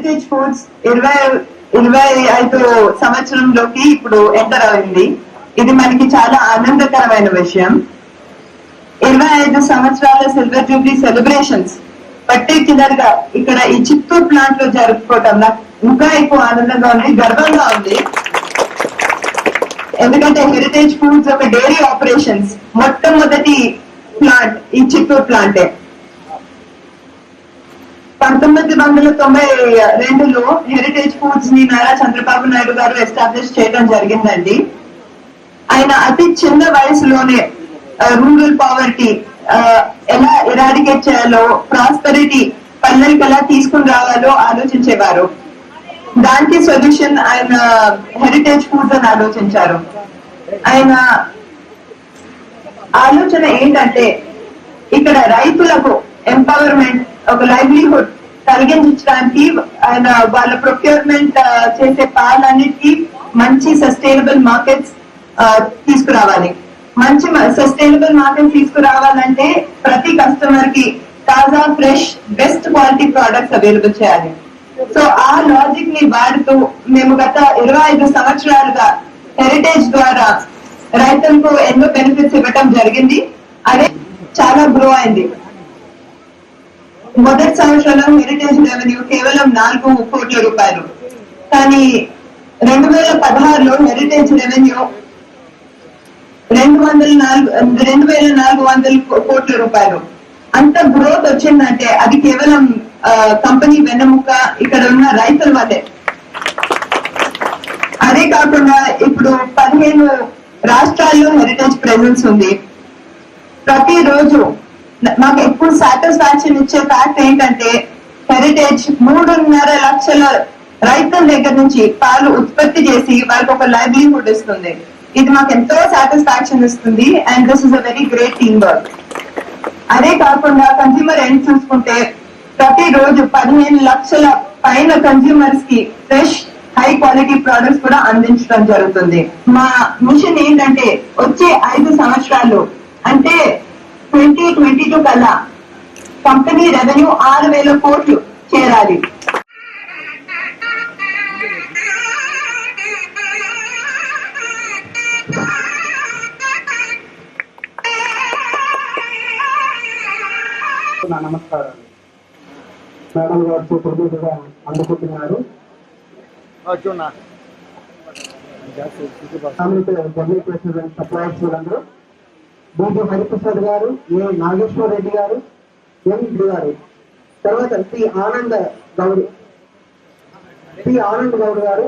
Heritage foods 25 సంవత్సరంలోకి ఇప్పుడు enter అయింది. ఇది మనకి చాలా ఆనందకరమైన విషయం. 25 సంవత్సరాల సిల్వర్ జూబ్లీ సెలబ్రేషన్స్ పర్టిక్యులర్ గా ఇక్కడ ఈ చిత్తూరు ప్లాంట్ లో జరుపుకోవటం నాకు ఇంకా ఎక్కువ ఆనందంగా ఉంది, గర్వంగా ఉంది. ఎందుకంటే హెరిటేజ్ ఫుడ్స్ ఒక డైరీ ఆపరేషన్స్ మొట్టమొదటి ప్లాంట్ ఈ చిత్తూరు ప్లాంటే. 1992లో హెరిటేజ్ ఫుడ్స్ ని నారా చంద్రబాబు నాయుడు గారు ఎస్టాబ్లిష్ చేయడం జరిగిందండి. ఆయన అతి చిన్న వయసులోనే రూరల్ పావర్టీ ఎలా ఎరాడికేట్ చేయాలో, ప్రాస్పెరిటీ పల్లెలకు ఎలా తీసుకుని రావాలో ఆలోచించేవారు. దానికి సొల్యూషన్ ఆయన హెరిటేజ్ ఫుడ్స్ అని ఆలోచించారు. ఆయన ఆలోచన ఏంటంటే ఇక్కడ రైతులకు ఎంపవర్మెంట్, ఒక లైవ్లీహుడ్ కలిగించడానికి ఆయన వాళ్ళ ప్రొక్యూర్మెంట్ చేసే పాలన్నిటికీ మంచి సస్టైనబుల్ మార్కెట్స్ తీసుకురావాలి. మంచి సస్టైనబుల్ మార్కెట్ తీసుకురావాలంటే ప్రతి కస్టమర్ కి తాజా, fresh, best quality products available చేయాలి. సో ఆ లాజిక్ ని వాడుతూ మేము గత 25 సంవత్సరాలుగా హెరిటేజ్ ద్వారా రైతులకు ఎన్నో బెనిఫిట్స్ ఇవ్వటం జరిగింది. అదే చాలా గ్రో అయింది. మొదటి సంవత్సరంలో హెరిటేజ్ రెవెన్యూ కేవలం 4 కోట్ల రూపాయలు, కానీ 2016లో హెరిటేజ్ రెవెన్యూ 2400 కోట్ల రూపాయలు. అంత గ్రోత్ వచ్చిందంటే అది కేవలం కంపెనీ వెన్నెముక ఇక్కడ ఉన్న రైతుల వల్లే. అదే కాకుండా ఇప్పుడు 15 రాష్ట్రాల్లో హెరిటేజ్ ప్రెజెన్స్ ఉంది. ప్రతిరోజు మాకు ఎక్కువ సాటిస్ఫాక్షన్ ఇచ్చే ఫ్యాక్ట్ ఏంటంటే హెరిటేజ్ 3.5 లక్షల రైతుల దగ్గర నుంచి పాలు ఉత్పత్తి చేసి వాళ్ళకి ఒక లైవ్లీహుడ్ ఇస్తుంది. ఇది మాకు ఎంతో సాటిస్ఫాక్షన్ ఇస్తుంది. And this is a very great team work. అదే కాకుండా కన్స్యూమర్ ఎండ్ చూసుకుంటే ప్రతిరోజు 15 లక్షల పైన కన్స్యూమర్స్ కి ఫ్రెష్, హై క్వాలిటీ ప్రొడక్ట్స్ కూడా అందించడం జరుగుతుంది. మా మిషన్ ఏంటంటే వచ్చే 5 సంవత్సరాలు అంటే 2022 కల్లా కంపెనీ రెవెన్యూ 6,000 కోట్లు చేరాలి. నమస్కారాలు. మేడం గారు చేతులుగా అందుకుంటున్నారు. సప్లయర్స్ బీజీ హరిప్రసాద్ గారు, ఏ నాగేశ్వర రెడ్డి గారు, ఎం గారు, తర్వాత శ్రీ ఆనంద్ గౌడ్ గారు,